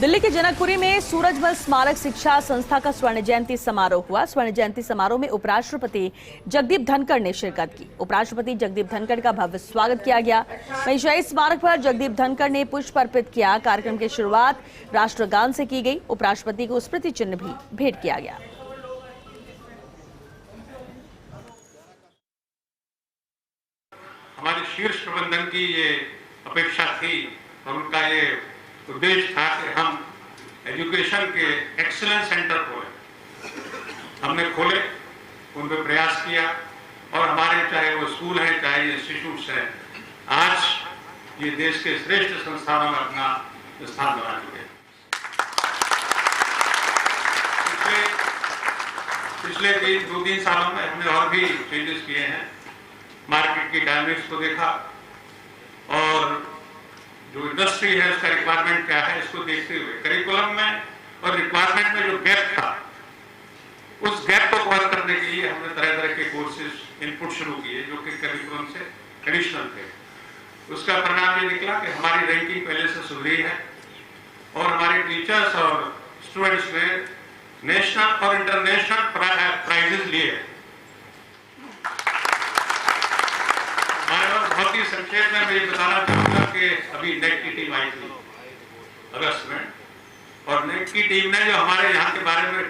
दिल्ली के जनकपुरी में सूरजमल स्मारक शिक्षा संस्था का स्वर्ण जयंती समारोह हुआ। स्वर्ण जयंती समारोह में उपराष्ट्रपति जगदीप धनखड़ ने शिरकत की। उपराष्ट्रपति जगदीप धनखड़ का भव्य स्वागत किया गया। वहीं शहीद स्मारक पर जगदीप धनखड़ ने पुष्प अर्पित किया। कार्यक्रम की शुरुआत राष्ट्रगान से की गई। उपराष्ट्रपति को स्मृति चिन्ह भी भेंट किया गया। हमारे शीर्ष प्रबंधन की ये अपेक्षा थी और उनका ये उद्देश्य था कि हम एजुकेशन के एक्सीलेंस सेंटर खोले। हमने खोले, उन पर प्रयास किया और हमारे चाहे वो स्कूल हैं, चाहे ये इंस्टीट्यूट्स हैं, आज ये देश के श्रेष्ठ संस्थानों में अपना स्थान बना चुके हैं। पिछले 2-3 सालों में हमने और भी चेंजेस किए हैं। मार्केट की डायनेमिक्स को देखा और जो इंडस्ट्री है उसका रिक्वायरमेंट क्या है इसको देखते हुए करिकुलम में और रिक्वायरमेंट में जो गैप था, उस गैप को कवर करने के लिए हमने तरह तरह के कोर्सेज इनपुट शुरू किए जो कि करिकुलम से एडिशनल थे। उसका परिणाम ये निकला कि हमारी रैंकिंग पहले से सुधरी है और हमारे टीचर्स और स्टूडेंट्स ने नेशनल और इंटरनेशनल प्राइजेस लिए हैं। बहुत ही संक्षेप में मैं ये बताना चाहूंगा कि अभी नेट की टीम आई थी अगस्त में, और नेट की टीम ने जो हमारे यहाँ के बारे में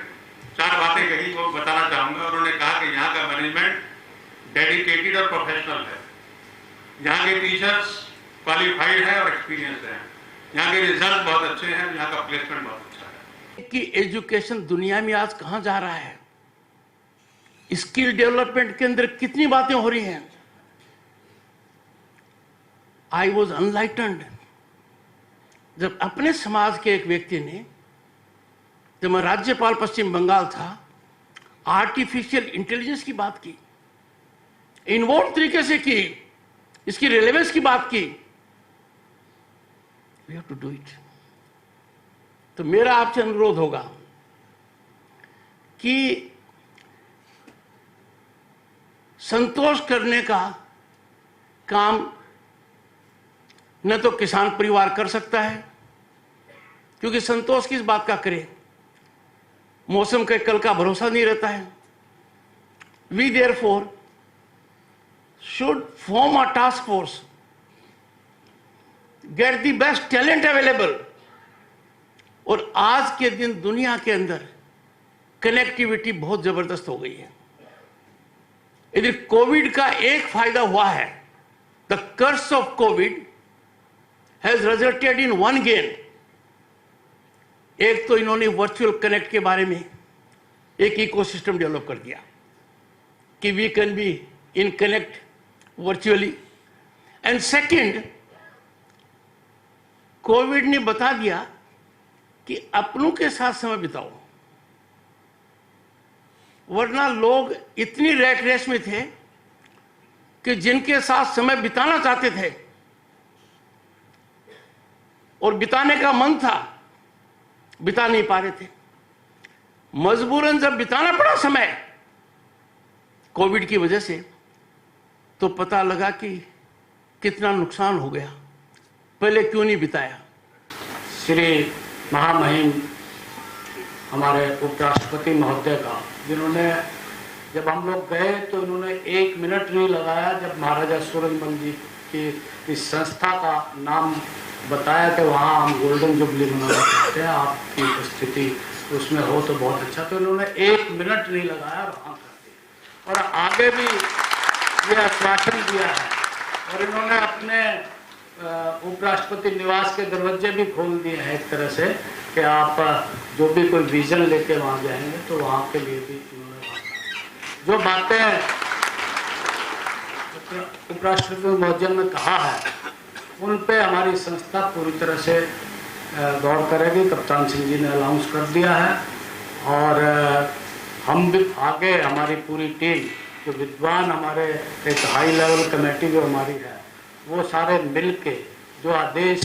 4 बातें कही वो बताना चाहूंगा। उन्होंने कहा कि यहाँ का मैनेजमेंट डेडिकेटेड और प्रोफेशनल है, यहाँ के टीचर्स क्वालिफाइड है और एक्सपीरियंस है, यहाँ के रिजल्ट बहुत अच्छे हैं, यहाँ का प्लेसमेंट बहुत अच्छा है। कि एजुकेशन दुनिया में आज कहाँ जा रहा है, स्किल डेवलपमेंट के अंदर कितनी बातें हो रही हैं। I was enlightened जब अपने समाज के एक व्यक्ति ने, जब मैं राज्यपाल पश्चिम बंगाल था, आर्टिफिशियल इंटेलिजेंस की बात की, इन्वॉल्व तरीके से की, इसकी रिलेवेंस की बात की। We have to do it। तो मेरा आपसे अनुरोध होगा कि संतोष करने का काम न तो किसान परिवार कर सकता है, क्योंकि संतोष किस बात का करे, मौसम के कल का भरोसा नहीं रहता है। We therefore should form a task force, get the best talent available. और आज के दिन दुनिया के अंदर कनेक्टिविटी बहुत जबरदस्त हो गई है। यदि कोविड का एक फायदा हुआ है, the curse of Covid has resulted in one gain। एक तो इन्होंने वर्चुअल कनेक्ट के बारे में एक इकोसिस्टम डेवलप कर दिया कि we can be in connect virtually. And second, Covid ने बता दिया कि अपनों के साथ समय बिताओ, वरना लोग इतनी रैट रेस में थे कि जिनके साथ समय बिताना चाहते थे और बिताने का मन था, बिता नहीं पा रहे थे। मजबूरन जब बिताना पड़ा समय कोविड की वजह से, तो पता लगा कि कितना नुकसान हो गया, पहले क्यों नहीं बिताया। श्री महामहिम हमारे उपराष्ट्रपति महोदय का, जिन्होंने जब हम लोग गए तो इन्होंने 1 मिनट नहीं लगाया जब महाराजा सूरजमल जी की इस संस्था का नाम बताया कि वहाँ हम गोल्डन जुबली मनाना चाहते हैं, आपकी उपस्थिति उसमें हो तो बहुत अच्छा। तो इन्होंने 1 मिनट नहीं लगाया और हाँ कर दिया, और आगे भी ये आश्वासन दिया है। और इन्होंने अपने उपराष्ट्रपति निवास के दरवाजे भी खोल दिए हैं एक तरह से कि आप जो भी कोई विजन लेके वहाँ जाएंगे तो वहाँ के लिए भी इन्होंने जो बातें उपराष्ट्रपति महोदय ने कहा है उन पे हमारी संस्था पूरी तरह से गौर करेगी। कप्तान सिंह जी ने अनाउंस कर दिया है और हम भी आगे, हमारी पूरी टीम, जो विद्वान हमारे एक हाई लेवल कमेटी जो हमारी है, वो सारे मिल के जो आदेश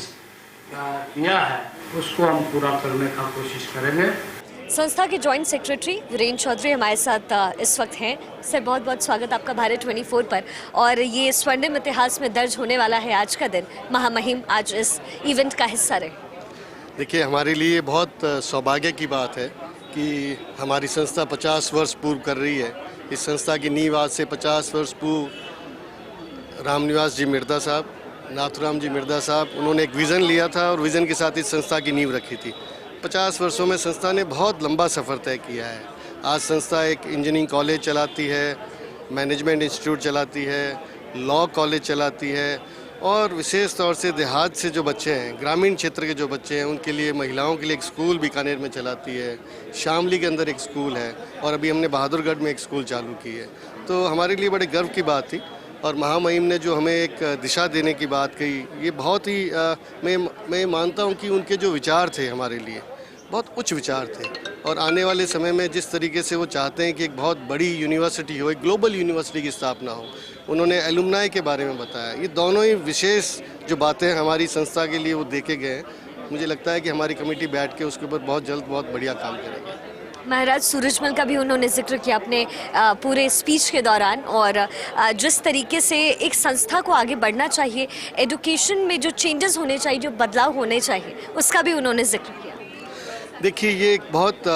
दिया है उसको हम पूरा करने का कोशिश करेंगे। संस्था के जॉइंट सेक्रेटरी वीरेंद्र चौधरी हमारे साथ इस वक्त हैं। सर, बहुत बहुत स्वागत आपका भारत 24 पर। और ये स्वर्णिम इतिहास में दर्ज होने वाला है आज का दिन। महामहिम आज इस इवेंट का हिस्सा रहे। देखिए, हमारे लिए बहुत सौभाग्य की बात है कि हमारी संस्था 50 वर्ष पूर्व कर रही है। इस संस्था की नींव आज से 50 वर्ष पूर्व रामनिवास जी मिर्दा साहब, नाथुराम जी मिर्दा साहब, उन्होंने एक विज़न लिया था और विज़न के साथ इस संस्था की नींव रखी थी। 50 वर्षों में संस्था ने बहुत लंबा सफ़र तय किया है। आज संस्था एक इंजीनियरिंग कॉलेज चलाती है, मैनेजमेंट इंस्टीट्यूट चलाती है, लॉ कॉलेज चलाती है और विशेष तौर से देहात से जो बच्चे हैं, ग्रामीण क्षेत्र के जो बच्चे हैं, उनके लिए महिलाओं के लिए एक स्कूल बीकानेर में चलाती है, शामली के अंदर एक स्कूल है और अभी हमने बहादुरगढ़ में एक स्कूल चालू की है। तो हमारे लिए बड़े गर्व की बात थी और महामहिम ने जो हमें एक दिशा देने की बात कही, ये बहुत ही मैं मानता हूँ कि उनके जो विचार थे हमारे लिए बहुत उच्च विचार थे और आने वाले समय में जिस तरीके से वो चाहते हैं कि एक बहुत बड़ी यूनिवर्सिटी हो, एक ग्लोबल यूनिवर्सिटी की स्थापना हो, उन्होंने एलुमनाई के बारे में बताया। ये दोनों ही विशेष जो बातें हमारी संस्था के लिए वो देखे गए हैं। मुझे लगता है कि हमारी कमेटी बैठ के उसके ऊपर बहुत जल्द बहुत बढ़िया काम करेगी। महाराज सूरजमल का भी उन्होंने जिक्र किया अपने पूरे स्पीच के दौरान और जिस तरीके से एक संस्था को आगे बढ़ना चाहिए, एजुकेशन में जो चेंजेस होने चाहिए, जो बदलाव होने चाहिए, उसका भी उन्होंने जिक्र किया। देखिए, ये एक बहुत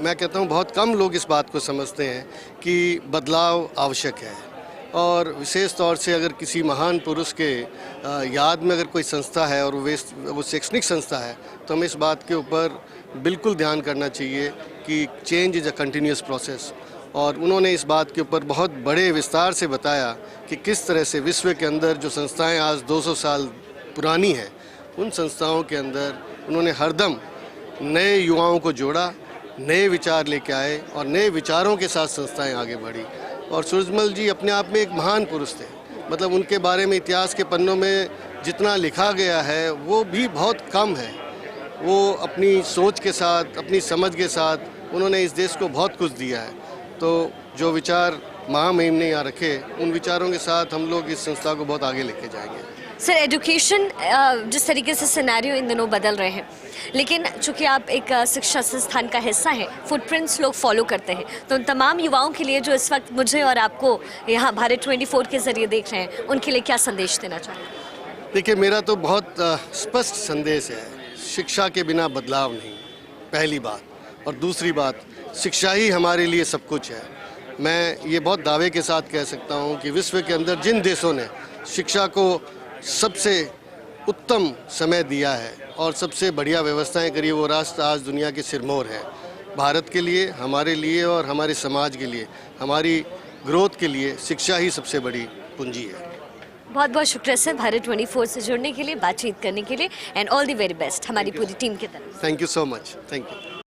मैं कहता हूँ बहुत कम लोग इस बात को समझते हैं कि बदलाव आवश्यक है और विशेष तौर से अगर किसी महान पुरुष के याद में अगर कोई संस्था है और वो शैक्षणिक संस्था है तो हमें इस बात के ऊपर बिल्कुल ध्यान करना चाहिए कि change is a continuous process. और उन्होंने इस बात के ऊपर बहुत बड़े विस्तार से बताया कि किस तरह से विश्व के अंदर जो संस्थाएँ आज 200 साल पुरानी हैं, उन संस्थाओं के अंदर उन्होंने हरदम नए युवाओं को जोड़ा, नए विचार लेके आए और नए विचारों के साथ संस्थाएं आगे बढ़ी। और सूरजमल जी अपने आप में एक महान पुरुष थे, मतलब उनके बारे में इतिहास के पन्नों में जितना लिखा गया है वो भी बहुत कम है। वो अपनी सोच के साथ, अपनी समझ के साथ उन्होंने इस देश को बहुत कुछ दिया है। तो जो विचार महामहिम ने यहाँ रखे, उन विचारों के साथ हम लोग इस संस्था को बहुत आगे लेके जाएंगे। सर, एजुकेशन जिस तरीके से सिनेरियो इन दिनों बदल रहे हैं, लेकिन चूंकि आप एक शिक्षा संस्थान का हिस्सा हैं, फुटप्रिंट्स लोग फॉलो करते हैं, तो उन तमाम युवाओं के लिए जो इस वक्त मुझे और आपको यहाँ भारत 24 के ज़रिए देख रहे हैं, उनके लिए क्या संदेश देना चाहेंगे? देखिए, मेरा तो बहुत स्पष्ट संदेश है, शिक्षा के बिना बदलाव नहीं, पहली बात। और दूसरी बात, शिक्षा ही हमारे लिए सब कुछ है। मैं ये बहुत दावे के साथ कह सकता हूँ कि विश्व के अंदर जिन देशों ने शिक्षा को सबसे उत्तम समय दिया है और सबसे बढ़िया व्यवस्थाएं करी, वो राष्ट्र आज दुनिया के सिरमौर है। भारत के लिए, हमारे लिए और हमारे समाज के लिए, हमारी ग्रोथ के लिए शिक्षा ही सबसे बड़ी पूंजी है। बहुत बहुत शुक्रिया सर, भारत 24 से जुड़ने के लिए, बातचीत करने के लिए, and all the very best हमारी पूरी टीम की तरफ से। Thank you so much. Thank you.